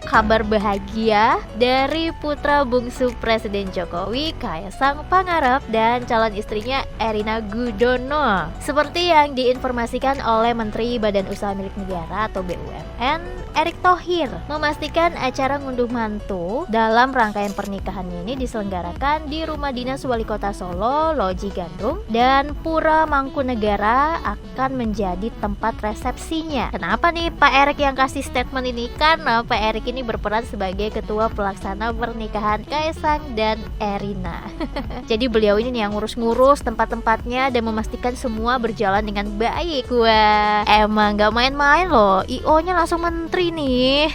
kabar bahagia dari putra bungsu Presiden Jokowi, Kaesang Pangarep, dan calon istrinya Erina Gudono. Seperti yang diinformasikan oleh Menteri Badan Usaha Milik Negara atau BUMN, Erick Thohir, memastikan acara ngunduh mantu dalam rangkaian pernikahan ini diselenggarakan di Rumah Dinas Wali Kota Solo, Loji Gandrung, dan Pura Mangkunegara akan menjadi tempat resepsinya. Kenapa nih Pak Erick yang kasih statement ini? Karena Pak Erick ini berperan sebagai ketua pelaksana pernikahan Kaesang dan Erina. Jadi beliau ini nih yang ngurus-ngurus tempat-tempatnya dan memastikan semua berjalan dengan baik. Wah, emang gak main-main loh, IO-nya langsung menteri nih.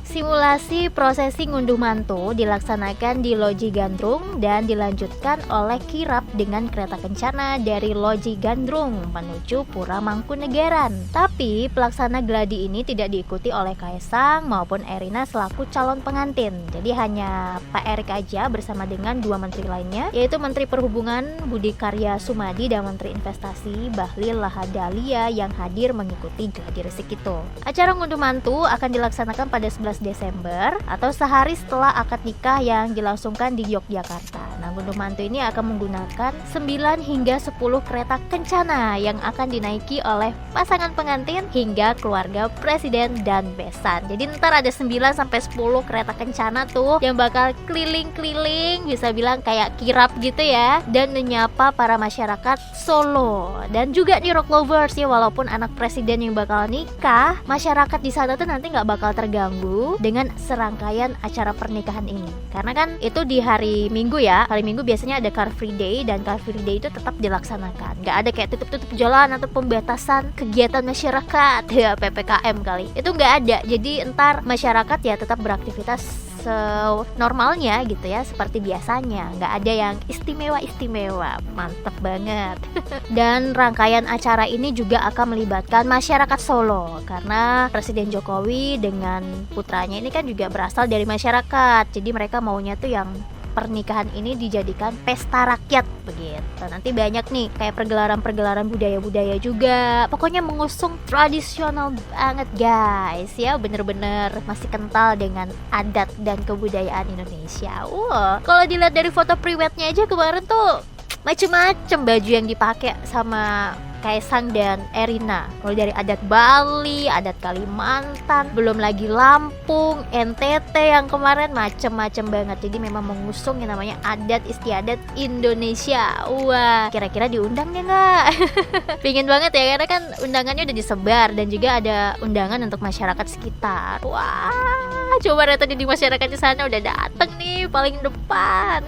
Simulasi prosesi ngunduh mantu dilaksanakan di Loji Gandrung dan dilanjutkan oleh kirap dengan kereta kencana dari Loji Gandrung menuju Pura Mangkunegaran. Tapi pelaksana gladi ini tidak diikuti oleh Kaesang maupun Erina selaku calon pengantin. Jadi hanya Pak Erick aja bersama dengan dua menteri lainnya, yaitu Menteri Perhubungan Budi Karya Sumadi dan Menteri Investasi Bahlil Lahadalia yang hadir mengikuti gladi resik itu. Acara ngunduh mantu akan dilaksanakan pada 11 Desember atau sehari setelah akad nikah yang dilangsungkan di Yogyakarta. Nah, ngunduh mantu ini akan menggunakan 9 hingga 10 kereta kencana yang akan dinaiki oleh pasangan pengantin hingga keluarga presiden dan besan. Jadi ntar ada 9 sampai 10 kereta kencana tuh yang bakal keliling-keliling, bisa bilang kayak kirap gitu ya, dan menyapa para masyarakat Solo. Dan juga nih rock lovers ya, walaupun anak presiden yang bakal nikah, masyarakat di sana tuh nanti nggak bakal terganggu dengan serangkaian acara pernikahan ini. Karena kan itu di hari Minggu ya. Hari Minggu biasanya ada Car Free Day dan Car Free Day itu tetap dilaksanakan. Nggak ada kayak tutup-tutup jalan atau pembatasan kegiatan masyarakat ya, PPKM kali. Itu nggak ada. Jadi ntar masyarakat ya tetap beraktivitas normalnya gitu ya, seperti biasanya. Nggak ada yang istimewa-istimewa. Mantep banget. Dan rangkaian acara ini juga akan melibatkan masyarakat Solo karena Presiden Jokowi dengan putranya ini kan juga berasal dari masyarakat. Jadi mereka maunya tuh yang pernikahan ini dijadikan pesta rakyat begitu. Nanti banyak nih kayak pergelaran-pergelaran budaya-budaya juga. Pokoknya mengusung tradisional banget guys ya, bener-bener masih kental dengan adat dan kebudayaan Indonesia. Kalau dilihat dari foto priwetnya aja kemarin tuh macem-macem baju yang dipakai sama Kaesang dan Erina. Mulai dari adat Bali, adat Kalimantan, belum lagi Lampung, NTT yang kemarin, macem-macem banget. Jadi memang mengusung yang namanya adat istiadat Indonesia. Wah, kira-kira diundang ya nggak? Pingin banget ya, karena kan undangannya udah disebar dan juga ada undangan untuk masyarakat sekitar. Wah, coba lihat tadi di masyarakat di sana udah dateng nih paling depan.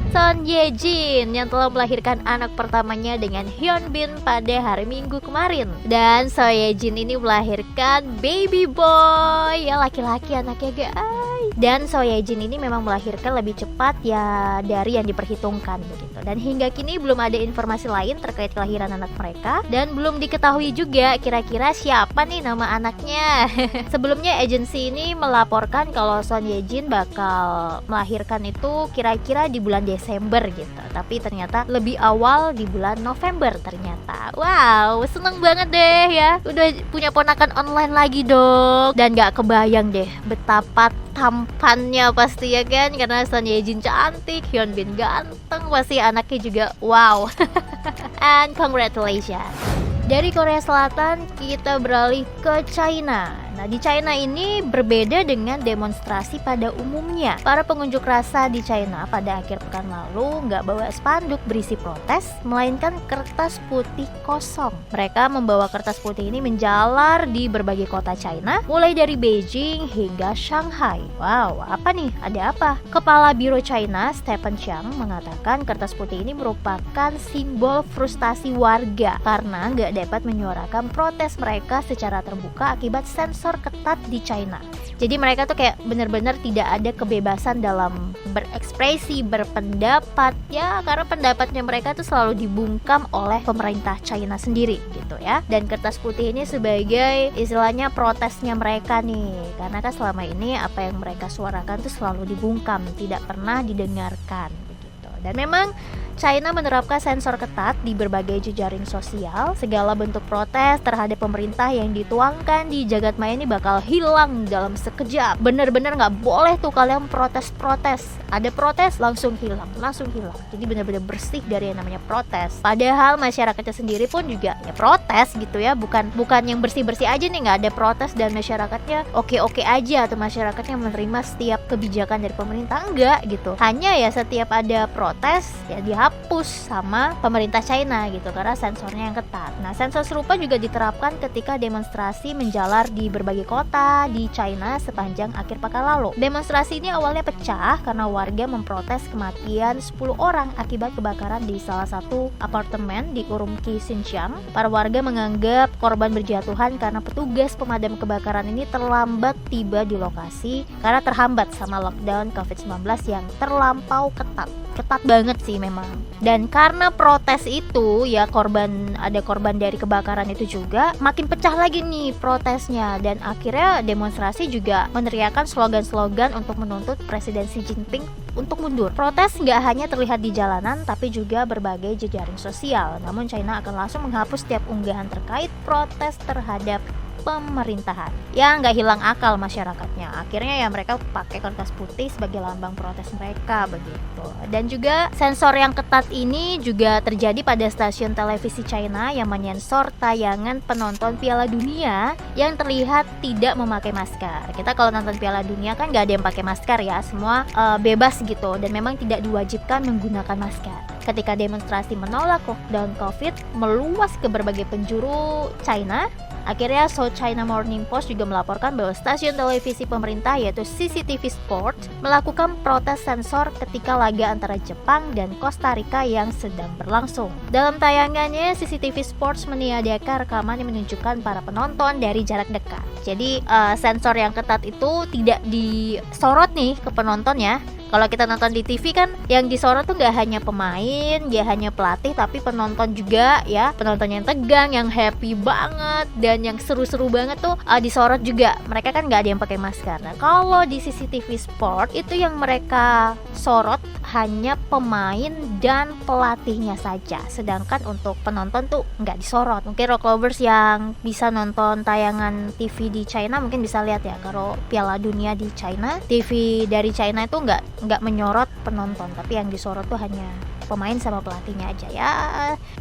Son Ye Jin yang telah melahirkan anak pertamanya dengan Hyun Bin pada hari Minggu kemarin. Dan Son Ye Jin ini melahirkan baby boy, ya laki-laki anaknya guys. Dan Son Ye Jin ini memang melahirkan lebih cepat ya dari yang diperhitungkan begitu. Dan hingga kini belum ada informasi lain terkait kelahiran anak mereka dan belum diketahui juga kira-kira siapa nih nama anaknya. Sebelumnya agensi ini melaporkan kalau Son Ye Jin bakal melahirkan itu kira-kira di bulan Desember gitu. Tapi ternyata lebih awal di bulan November ternyata. Wow, seneng banget deh ya. Udah punya ponakan online lagi dong. Dan gak kebayang deh betapa tampannya pasti ya kan, karena Son Ye Jin cantik, Hyun Bin ganteng, pasti anaknya juga wow. And congratulations. Dari Korea Selatan kita beralih ke China. Nah, di China ini berbeda dengan demonstrasi pada umumnya. Para pengunjuk rasa di China pada akhir pekan lalu nggak bawa spanduk berisi protes, melainkan kertas putih kosong. Mereka membawa kertas putih ini menjalar di berbagai kota China, mulai dari Beijing hingga Shanghai. Wow, apa nih? Ada apa? Kepala Biro China, Stephen Chiang, mengatakan kertas putih ini merupakan simbol frustasi warga karena nggak dapat menyuarakan protes mereka secara terbuka akibat sensor ketat di China. Jadi mereka tuh kayak bener-bener tidak ada kebebasan dalam berekspresi, berpendapat ya, karena pendapatnya mereka tuh selalu dibungkam oleh pemerintah China sendiri gitu ya. Dan kertas putih ini sebagai istilahnya protesnya mereka nih, karena kan selama ini apa yang mereka suarakan tuh selalu dibungkam, tidak pernah didengarkan begitu. Dan memang China menerapkan sensor ketat di berbagai jejaring sosial. Segala bentuk protes terhadap pemerintah yang dituangkan di jagat maya ini bakal hilang dalam sekejap. Bener-bener nggak boleh tuh kalian protes-protes. Ada protes langsung hilang. Jadi bener-bener bersih dari yang namanya protes. Padahal masyarakatnya sendiri pun juga ya protes gitu ya. Bukan yang bersih-bersih aja nih, nggak ada protes dan masyarakatnya oke-oke aja atau masyarakatnya menerima setiap kebijakan dari pemerintah, enggak gitu. Hanya ya setiap ada protes ya dihapus sama pemerintah China gitu karena sensornya yang ketat. Nah, sensor serupa juga diterapkan ketika demonstrasi menjalar di berbagai kota di China sepanjang akhir pekan lalu. Demonstrasi ini awalnya pecah karena warga memprotes kematian 10 orang akibat kebakaran di salah satu apartemen di Urumqi, Xinjiang. Para warga menganggap korban berjatuhan karena petugas pemadam kebakaran ini terlambat tiba di lokasi karena terhambat sama lockdown COVID-19 yang terlampau ketat banget sih memang. Dan karena protes itu ya ada korban dari kebakaran itu juga makin pecah lagi nih protesnya, dan akhirnya demonstrasi juga meneriakkan slogan-slogan untuk menuntut Presiden Xi Jinping untuk mundur. Protes nggak hanya terlihat di jalanan tapi juga berbagai jejaring sosial. Namun China akan langsung menghapus setiap unggahan terkait protes terhadap pemerintahan. Ya nggak hilang akal masyarakatnya. Akhirnya ya mereka pakai kertas putih sebagai lambang protes mereka begitu. Dan juga sensor yang ketat ini juga terjadi pada stasiun televisi China yang menyensor tayangan penonton Piala Dunia yang terlihat tidak memakai masker. Kita kalau nonton Piala Dunia kan nggak ada yang pakai masker ya, semua bebas gitu dan memang tidak diwajibkan menggunakan masker. Ketika demonstrasi menolak lockdown COVID meluas ke berbagai penjuru China, akhirnya South China Morning Post juga melaporkan bahwa stasiun televisi pemerintah yaitu CCTV Sport melakukan protes sensor ketika laga antara Jepang dan Costa Rica yang sedang berlangsung. Dalam tayangannya, CCTV Sports meniadakan rekaman yang menunjukkan para penonton dari jarak dekat. Jadi sensor yang ketat itu tidak disorot nih ke penonton ya. Kalau kita nonton di TV kan yang disorot tuh gak hanya pemain, gak hanya pelatih, tapi penonton juga ya. Penonton yang tegang, yang happy banget, dan yang seru-seru banget tuh disorot juga. Mereka kan gak ada yang pakai masker. Nah, kalau di CCTV Sport itu yang mereka sorot hanya pemain dan pelatihnya saja. Sedangkan untuk penonton tuh gak disorot. Mungkin rock lovers yang bisa nonton tayangan TV di China mungkin bisa lihat ya. Kalau Piala Dunia di China, TV dari China itu nggak menyorot penonton, tapi yang disorot tuh hanya pemain sama pelatihnya aja ya.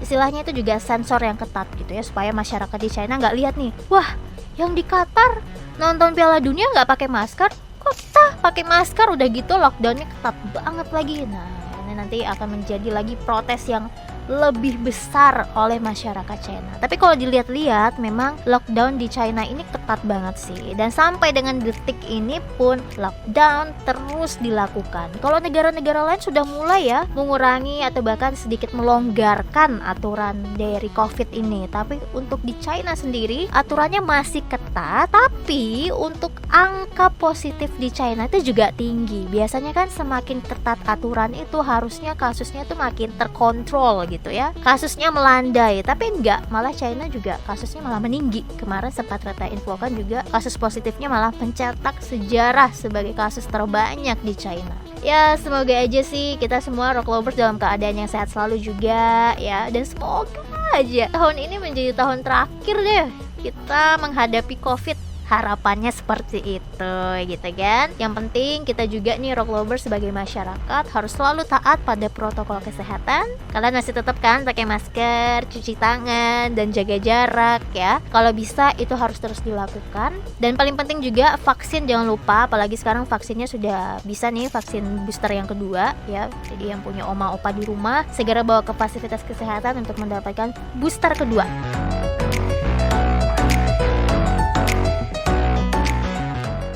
Istilahnya itu juga sensor yang ketat gitu ya, supaya masyarakat di China nggak lihat nih, wah yang di Qatar nonton Piala Dunia nggak pakai masker, kok kita pakai masker, udah gitu lockdownnya ketat banget lagi. Nah ini nanti akan menjadi lagi protes yang lebih besar oleh masyarakat China. Tapi kalau dilihat-lihat memang lockdown di China ini ketat banget sih. Dan sampai dengan detik ini pun lockdown terus dilakukan. Kalau negara-negara lain sudah mulai ya mengurangi atau bahkan sedikit melonggarkan aturan dari COVID ini. Tapi untuk di China sendiri aturannya masih ketat. Tapi untuk angka positif di China itu juga tinggi. Biasanya kan semakin ketat aturan itu harusnya kasusnya tuh makin terkontrol gitu ya, kasusnya melandai, tapi enggak, malah China juga kasusnya malah meninggi. Kemarin sempat Reta infokan juga kasus positifnya malah mencetak sejarah sebagai kasus terbanyak di China. Ya semoga aja sih kita semua rock lovers dalam keadaan yang sehat selalu juga ya, dan semoga aja tahun ini menjadi tahun terakhir deh kita menghadapi COVID. Harapannya seperti itu gitu kan. Yang penting kita juga nih rock lovers sebagai masyarakat harus selalu taat pada protokol kesehatan. Kalian masih tetap kan pakai masker, cuci tangan, dan jaga jarak ya. Kalau bisa itu harus terus dilakukan. Dan paling penting juga vaksin jangan lupa, apalagi sekarang vaksinnya sudah bisa nih, vaksin booster yang kedua ya. Jadi yang punya oma opa di rumah segera bawa ke fasilitas kesehatan untuk mendapatkan booster kedua.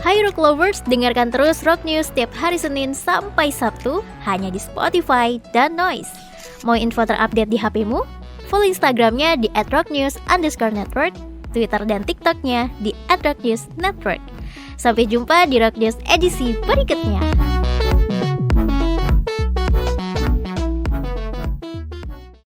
Hai Rock Lovers, dengarkan terus Rock News setiap hari Senin sampai Sabtu hanya di Spotify dan Noise. Mau info terupdate di HPmu? Follow Instagramnya di @rocknews_network, Twitter dan TikToknya di @rocknewsnetwork. Sampai jumpa di Rock News edisi berikutnya.